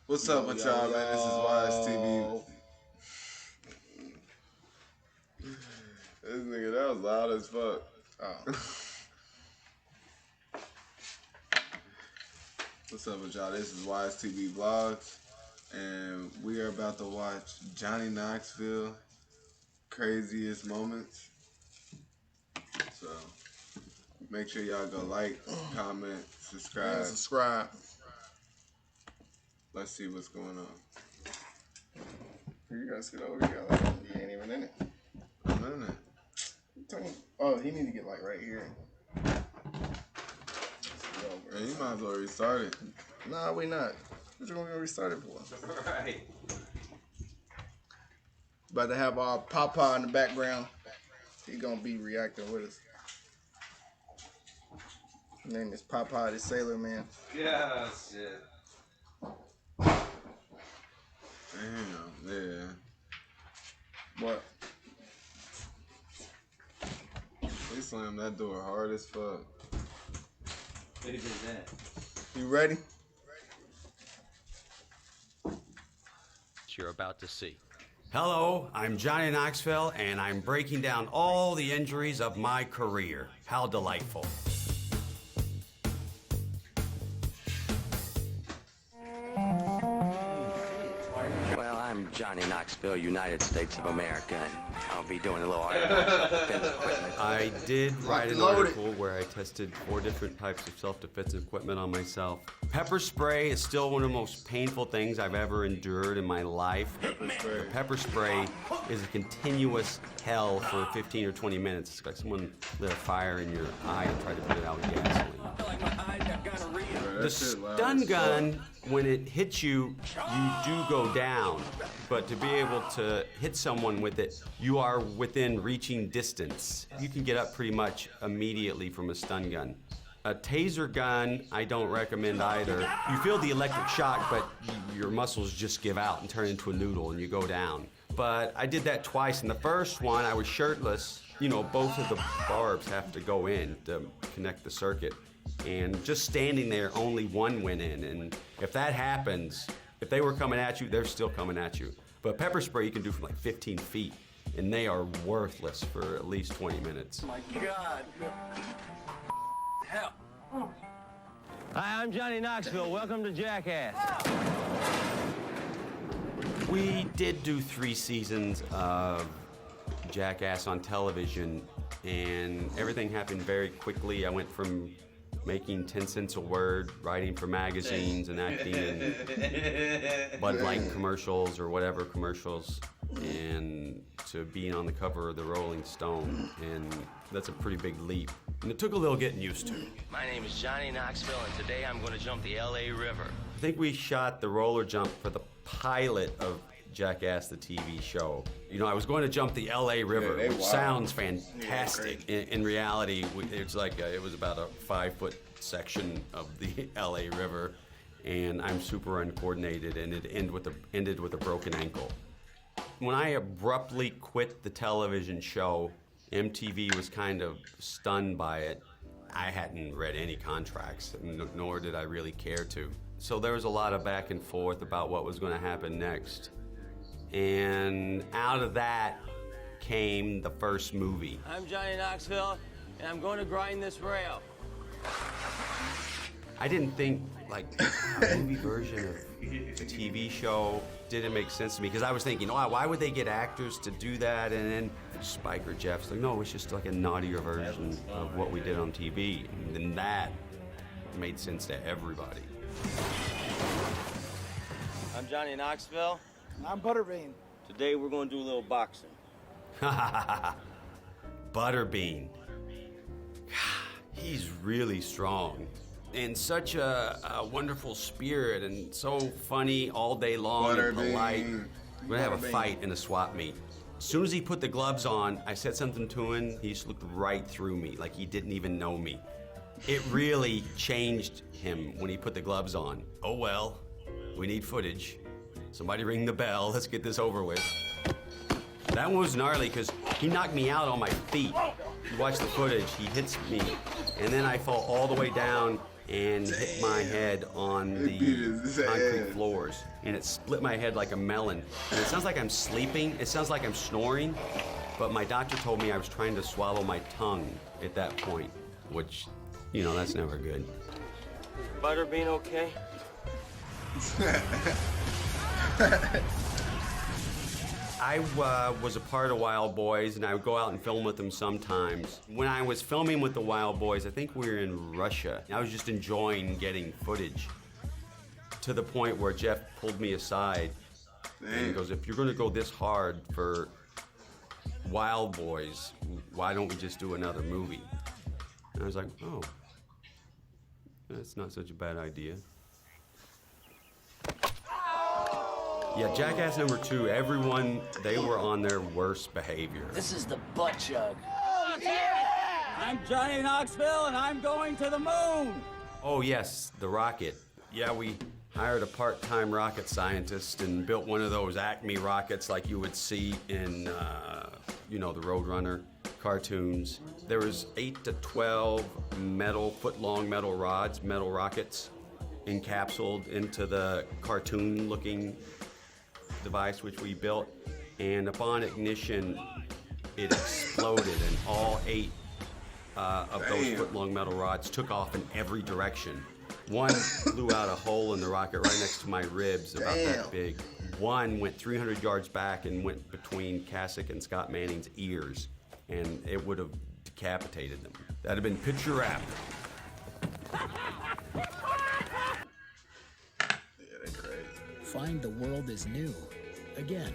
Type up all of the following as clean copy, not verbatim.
What's up with y'all, man? This is Ystb. This nigga, that was loud as fuck. Oh. What's up with y'all? This is Ystb Vlogs, and we are about to watch Johnny Knoxville Craziest Moments. So, make sure y'all go like, comment, subscribe. Yeah, subscribe. Let's see what's going on. You gotta sit over here. Like, he ain't even in it. I'm in it. Oh, he need to get like right here. Man, you might as well restart it. Nah, we not. What you gonna restart it for? Right. About to have our Papa in the background. He gonna be reacting with us. His name is Papa the Sailor Man. Yeah, shit. Damn, yeah. What? They slammed that door hard as fuck. Who did that? You ready? You're about to see. Hello, I'm Johnny Knoxville, and I'm breaking down all the injuries of my career. How delightful. Well, I'm Johnny Knoxville, United States of America, and I'll be doing a little article about defense equipment. I did write an article where I tested 4 different types of self-defense equipment on myself. Pepper spray is still one of the most painful things I've ever endured in my life. The pepper spray is a continuous hell for 15 or 20 minutes. It's like someone lit a fire in your eye and tried to put it out with gasoline. The stun gun, when it hits you, you do go down. But to be able to hit someone with it, you are within reaching distance. You can get up pretty much immediately from a stun gun. A taser gun, I don't recommend either. You feel the electric shock, but your muscles just give out and turn into a noodle and you go down. But I did that twice. In the first one, I was shirtless. You know, both of the barbs have to go in to connect the circuit. And just standing there, only one went in. And if that happens, if they were coming at you, they're still coming at you. But pepper spray you can do from like 15 feet, and they are worthless for at least 20 minutes. Oh my God. Help. Hi, I'm Johnny Knoxville. Welcome to Jackass. We did do 3 seasons of Jackass on television, and everything happened very quickly. I went from making 10 cents a word, writing for magazines and acting in Bud Light commercials or whatever commercials, and to being on the cover of the Rolling Stone, and that's a pretty big leap. And it took a little getting used to. My name is Johnny Knoxville, and today I'm going to jump the LA River. I think we shot the roller jump for the pilot of Jackass, the TV show. You know, I was going to jump the LA River, which sounds fantastic. In reality, it's like it was about a 5-foot section of the LA River, and I'm super uncoordinated, and it ended with a broken ankle. When I abruptly quit the television show, MTV was kind of stunned by it. I hadn't read any contracts, nor did I really care to. So there was a lot of back and forth about what was going to happen next. And out of that came the first movie. I'm Johnny Knoxville, and I'm going to grind this rail. I didn't think, like, a movie version of the TV show didn't make sense to me, because I was thinking, oh, why would they get actors to do that? And then Spike or Jeff's like, no, it's just like a naughtier version of what we did on TV. And then that made sense to everybody. I'm Johnny Knoxville. I'm Butterbean. Today we're going to do a little boxing. Butterbean. He's really strong. And such a wonderful spirit, and so funny all day long and polite. We're gonna have a fight in a swap meet. As soon as he put the gloves on, I said something to him, he just looked right through me, like he didn't even know me. It really changed him when he put the gloves on. Oh well, we need footage. Somebody ring the bell, let's get this over with. That one was gnarly because he knocked me out on my feet. You watch the footage, he hits me, and then I fall all the way down and hit my head on the concrete floors. And it split my head like a melon. And it sounds like I'm sleeping. It sounds like I'm snoring. But my doctor told me I was trying to swallow my tongue at that point, which, you know, that's never good. Butterbean okay? I was a part of Wild Boys, and I would go out and film with them sometimes. When I was filming with the Wild Boys, I think we were in Russia. I was just enjoying getting footage to the point where Jeff pulled me aside and he goes, if you're gonna go this hard for Wild Boys, why don't we just do another movie? And I was like, oh, that's not such a bad idea. Yeah, Jackass #2, everyone, they were on their worst behavior. This is the butt chug. I'm Johnny Knoxville, and I'm going to the moon. Oh yes, the rocket. Yeah, we hired a part-time rocket scientist and built one of those Acme rockets like you would see in, you know, the Roadrunner cartoons. There was 8 to 12 foot-long metal rods, metal rockets, encapsulated into the cartoon-looking device which we built, and upon ignition it exploded, and all 8 of those foot-long metal rods took off in every direction. One blew out a hole in the rocket right next to my ribs, about that big. One went 300 yards back and went between Kasich and Scott Manning's ears, and it would have decapitated them. That'd have been picture wrap. Find the world is new. Again,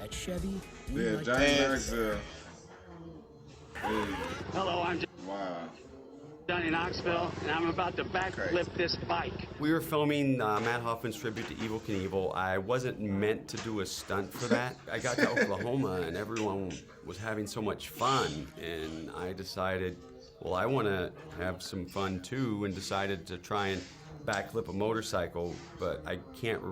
at Chevy, we like Johnny Knoxville. Hello, I'm Wow. Johnny Knoxville, and I'm about to backflip this bike. We were filming Matt Hoffman's tribute to Evel Knievel. I wasn't meant to do a stunt for that. I got to Oklahoma and everyone was having so much fun, and I decided, well, I want to have some fun too, and decided to try and backflip a motorcycle, but I can't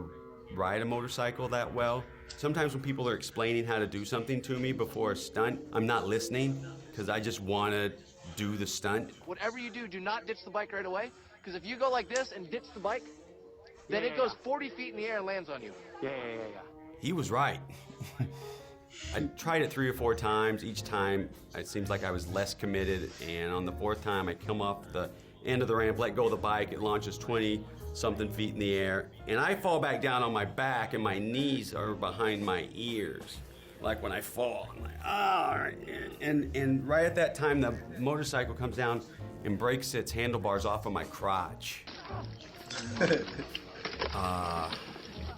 ride a motorcycle that well. Sometimes when people are explaining how to do something to me before a stunt, I'm not listening because I just want to do the stunt. Whatever you do not ditch the bike right away, because if you go like this and ditch the bike, then it goes 40 feet in the air and lands on you. Yeah. He was right. I tried it 3 or 4 times. Each time it seems like I was less committed, and on the 4th time I come off the end of the ramp, let go of the bike, it launches 20-something feet in the air, and I fall back down on my back and my knees are behind my ears. Like when I fall, I'm like, ah, and right at that time the motorcycle comes down and breaks its handlebars off of my crotch.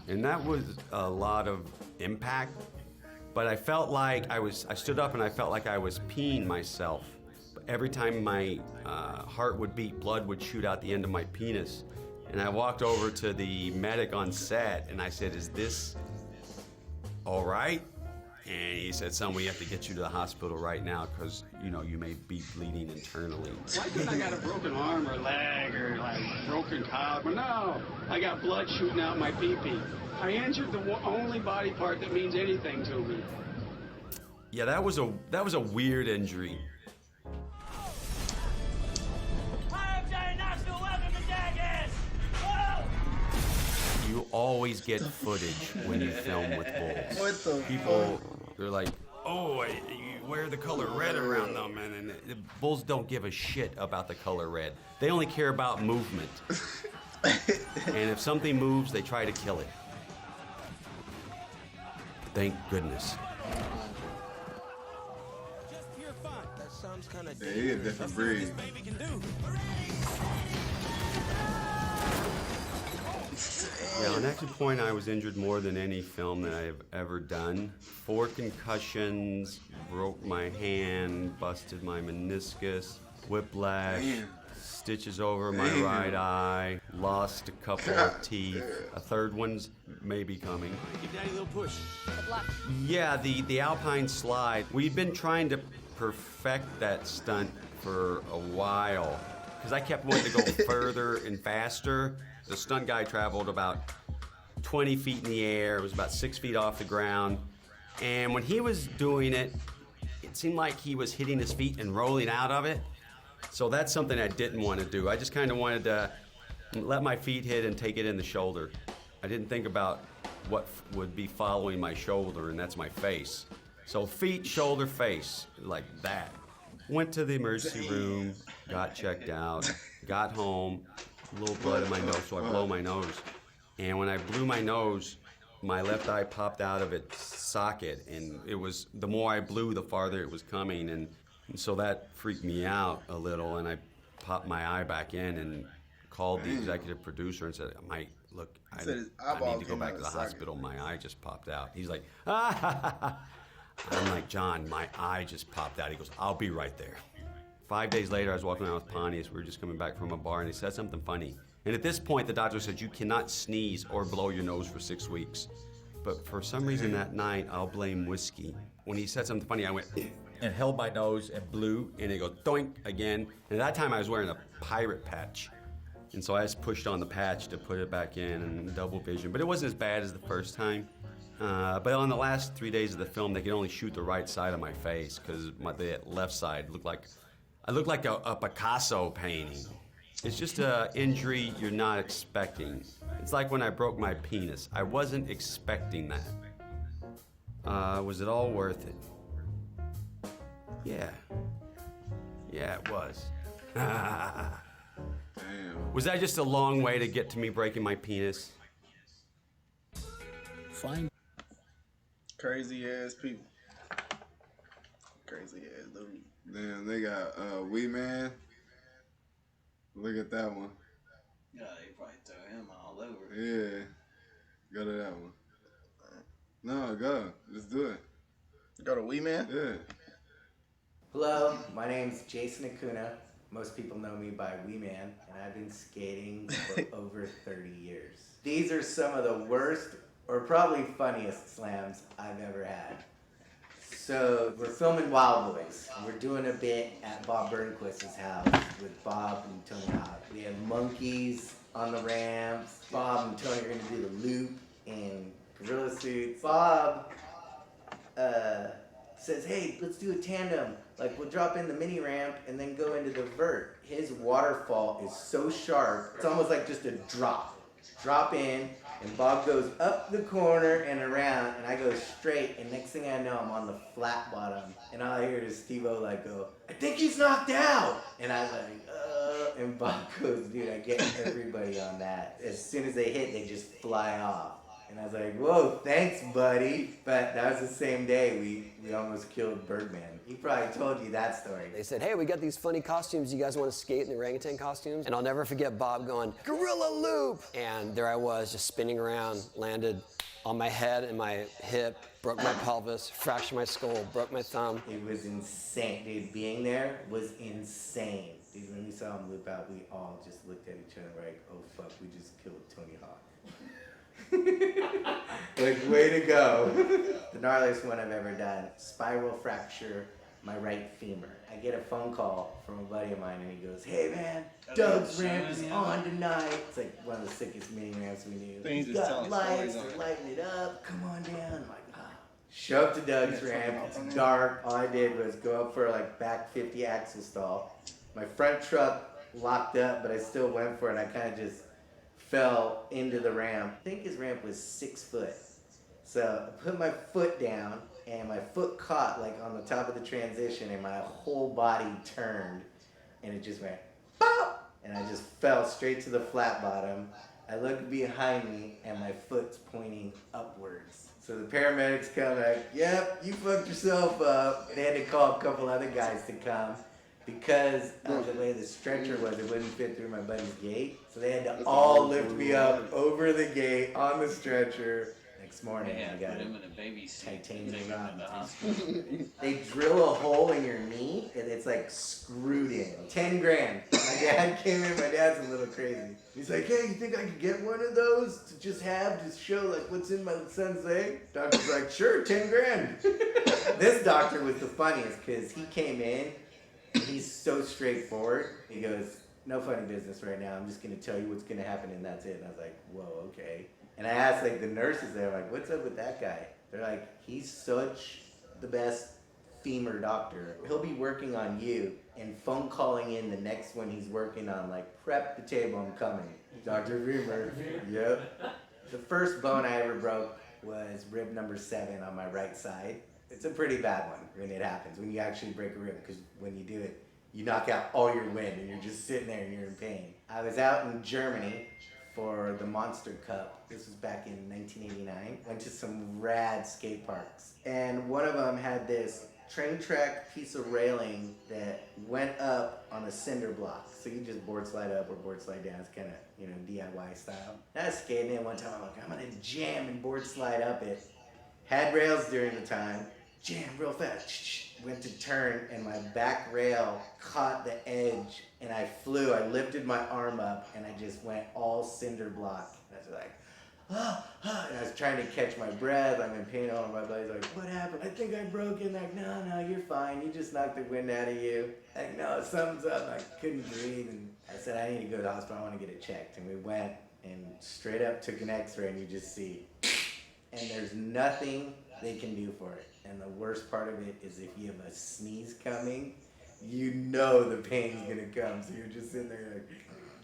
And that was a lot of impact, but I felt like I stood up and I felt like I was peeing myself. Every time my heart would beat, blood would shoot out the end of my penis. And I walked over to the medic on set and I said, is this all right? And he said, son, we have to get you to the hospital right now because, you know, you may be bleeding internally. Why couldn't I got a broken arm or leg or like broken collarbone? No, I got blood shooting out my pee-pee. I injured the only body part that means anything to me. Yeah, that was a weird injury. Hi, I'm Johnny Knoxville. Welcome to Jackass. You always get footage when you film with bulls. What the People, they're like, oh, you wear the color red around them, and the bulls don't give a shit about the color red. They only care about movement. And if something moves, they try to kill it. Thank goodness. That sounds kind of Yeah, he a different breed. Yeah, on Action Point, I was injured more than any film that I have ever done. 4 concussions, broke my hand, busted my meniscus, whiplash, stitches over my right eye, lost a couple of teeth. A 3rd one's maybe coming. Give Daddy a little push. Yeah, the Alpine slide. We've been trying to perfect that stunt for a while because I kept wanting to go further and faster. The stunt guy traveled about 20 feet in the air. It was about 6 feet off the ground. And when he was doing it, it seemed like he was hitting his feet and rolling out of it. So that's something I didn't want to do. I just kind of wanted to let my feet hit and take it in the shoulder. I didn't think about what would be following my shoulder, and that's my face. So feet, shoulder, face, like that. Went to the emergency room, got checked out, got home, a little blood in my nose, so I blow my nose. And when I blew my nose, my left eye popped out of its socket, and it was, the more I blew, the farther it was coming, and so that freaked me out a little, and I popped my eye back in and called the executive producer and said, Mike, look, I need to go back to the hospital. My eye just popped out. He's like, ah. I'm like, John, my eye just popped out. He goes, I'll be right there. 5 days later, I was walking around with Pontius. We were just coming back from a bar, and he said something funny. And at this point, the doctor said, you cannot sneeze or blow your nose for 6 weeks. But for some reason that night, I'll blame whiskey. When he said something funny, I went and held my nose and blew, and it goes doink again. And at that time, I was wearing a pirate patch. And so I just pushed on the patch to put it back in and double vision. But it wasn't as bad as the first time. But on the last 3 days of the film, they could only shoot the right side of my face because the left side looked like, I looked like a Picasso painting. It's just an injury you're not expecting. It's like when I broke my penis. I wasn't expecting that. Was it all worth it? Yeah. Yeah, it was. Damn. Was that just a long way to get to me breaking my penis? Find Crazy ass people. Crazy ass dude. Damn, they got Wee Man. Look at that one. Yeah, they probably throw him all over. Yeah. Go to that one. No, go. Just do it. Go to Wee Man? Yeah. Hello, my name's Jason Acuna. Most people know me by Wee Man, and I've been skating for over 30 years. These are some of the worst, or probably funniest slams I've ever had. So we're filming Wild Boys. We're doing a bit at Bob Burnquist's house with Bob and Tony Hawk. We have monkeys on the ramps. Bob and Tony are gonna do the loop in gorilla suits. Bob says, hey, let's do a tandem. Like, we'll drop in the mini ramp and then go into the vert. His waterfall is so sharp, it's almost like just a drop. Drop in, and Bob goes up the corner and around, and I go straight, and next thing I know, I'm on the flat bottom. And all I hear is Steve-O like go, I think he's knocked out! And I was like, and Bob goes, dude, I get everybody on that. As soon as they hit, they just fly off. And I was like, whoa, thanks, buddy. But that was the same day we almost killed Birdman. He probably told you that story. They said, hey, we got these funny costumes. You guys want to skate in the orangutan costumes? And I'll never forget Bob going, gorilla loop! And there I was, just spinning around, landed on my head and my hip, broke my pelvis, fractured my skull, broke my thumb. It was insane. Dude, being there was insane. Dude, when we saw him loop out, we all just looked at each other like, oh, fuck, we just killed Tony Hawk. Like, way to go. The gnarliest one I've ever done, spiral fracture my right femur. I get a phone call from a buddy of mine and he goes, hey man, Doug's ramp is on tonight. It's like one of the sickest mini ramps we knew. He's got lights, they're lighting it up, come on down. I'm like, ah. Show up to Doug's ramp, it's dark. All I did was go up for like back 50 axle stall. My front truck locked up, but I still went for it. I kind of just fell into the ramp. I think his ramp was 6 foot. So I put my foot down and my foot caught like on the top of the transition and my whole body turned and it just went pop! And I just fell straight to the flat bottom. I looked behind me and my foot's pointing upwards. So the paramedics come like, yep, you fucked yourself up. They had to call a couple other guys to come. Because of the way the stretcher was, it wouldn't fit through my buddy's gate. So they had to all lift me up over the gate on the stretcher. Next morning, I got him in a baby titanium rod. They drill a hole in your knee, and it's like screwed in. 10 grand. My dad came in, my dad's a little crazy. He's like, hey, you think I could get one of those to just have, to show like what's in my son's leg? Doctor's like, sure, 10 grand. This doctor was the funniest, because he came in, he's so straightforward. He goes, no funny business right now. I'm just going to tell you what's going to happen and that's it. And I was like, whoa, okay. And I asked like the nurses there, like, what's up with that guy? They're like, he's such the best femur doctor. He'll be working on you and phone calling in the next one he's working on, like, prep the table, I'm coming. Dr. Reamer, yep. The first bone I ever broke was rib number 7 on my right side. It's a pretty bad one when it happens, when you actually break a rib, because when you do it, you knock out all your wind and you're just sitting there and you're in pain. I was out in Germany for the Monster Cup. This was back in 1989. Went to some rad skate parks. And one of them had this train track piece of railing that went up on a cinder block. So you just board slide up or board slide down. It's kind of, you know, DIY style. I was skating in one time. I'm like, I'm gonna jam and board slide up it. Had rails during the time. Jam real fast. Went to turn and my back rail caught the edge and I flew. I lifted my arm up and I just went all cinder block. And I was like, and I was trying to catch my breath. I'm in pain. All my buddies like, what happened? I think I broke it. Like, no, you're fine. You just knocked the wind out of you. Like, no, something's up. I couldn't breathe. And I said, I need to go to the hospital. I want to get it checked. And we went and straight up took an x-ray and you just see. And there's nothing they can do for it. And the worst part of it is if you have a sneeze coming, you know the pain's gonna come. So you're just sitting there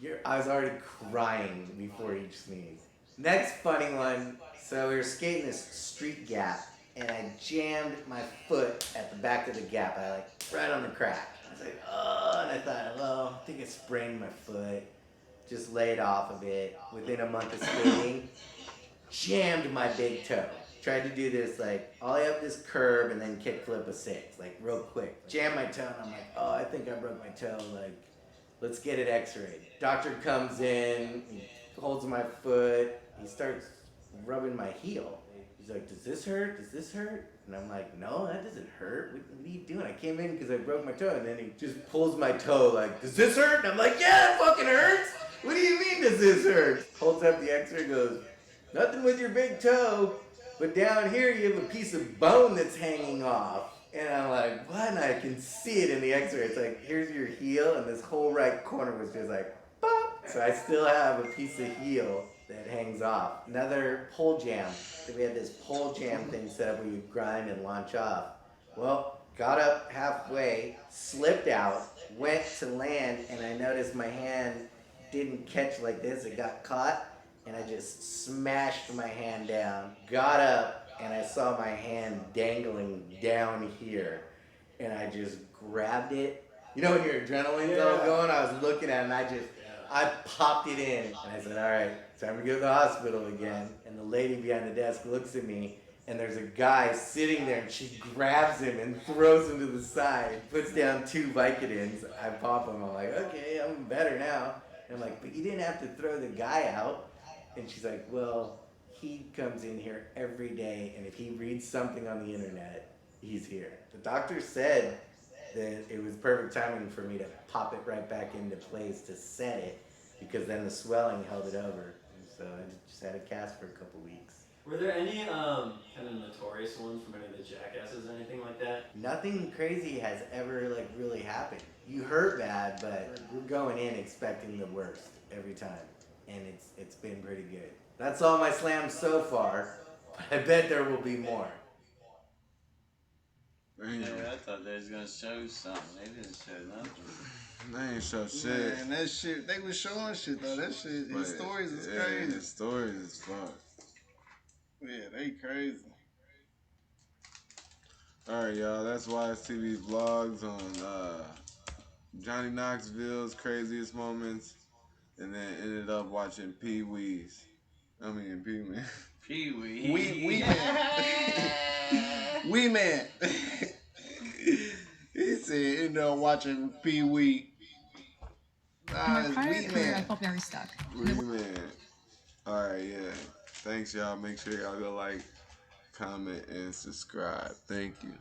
like, I was already crying before each sneeze. Next funny one, so we were skating this street gap and I jammed my foot at the back of the gap. I like, right on the crack. I was like, oh, and I thought, well, I think I sprained my foot. Just laid off of it. Within a month of skating, jammed my big toe. Tried to do this like ollie up this curb and then kick flip a 6, like real quick. Jam my toe and I'm like, oh, I think I broke my toe. Like, let's get it x-rayed. Doctor comes in, he holds my foot, he starts rubbing my heel. He's like, does this hurt? Does this hurt? And I'm like, no, that doesn't hurt. What are you doing? I came in because I broke my toe. And then he just pulls my toe like, does this hurt? And I'm like, yeah, it fucking hurts. What do you mean does this hurt? Holds up the x-ray, goes, nothing with your big toe. But down here you have a piece of bone that's hanging off. And I'm like, what? And I can see it in the x-ray. It's like, here's your heel, and this whole right corner was just like, pop. So I still have a piece of heel that hangs off. Another pole jam. So we had this pole jam thing set up where you grind and launch off. Well, got up halfway, slipped out, went to land, and I noticed my hand didn't catch like this. It got caught. And I just smashed my hand down, got up, and I saw my hand dangling down here. And I just grabbed it. You know when your adrenaline's all going? I was looking at it and I popped it in. And I said, all right, time to go to the hospital again. And the lady behind the desk looks at me, and there's a guy sitting there, and she grabs him and throws him to the side, puts down 2 Vicodins. I pop them. I'm like, okay, I'm better now. And I'm like, but you didn't have to throw the guy out. And she's like, well, he comes in here every day, and if he reads something on the internet, he's here. The doctor said that it was perfect timing for me to pop it right back into place to set it, because then the swelling held it over. And so I just had a cast for a couple weeks. Were there any kind of notorious ones from any of the jackasses or anything like that? Nothing crazy has ever like really happened. You hurt bad, but we're going in expecting the worst every time. And it's been pretty good. That's all my slams so far, but I bet there will be more. Yeah, I thought they was gonna show something. They didn't show nothing. They ain't show shit. Man, that shit, they was showing shit though. That shit, his stories is crazy. His stories is fuck. Yeah, they crazy. Alright, y'all, that's Ystb Vlogs on Johnny Knoxville's craziest moments. And then ended up watching Pee-wee's. Pee-man. Pee-wee. We man. We man. He said ended up watching Pee-wee. My prior career, I felt very stuck. We man. Alright, yeah. Thanks, y'all. Make sure y'all go like, comment, and subscribe. Thank you.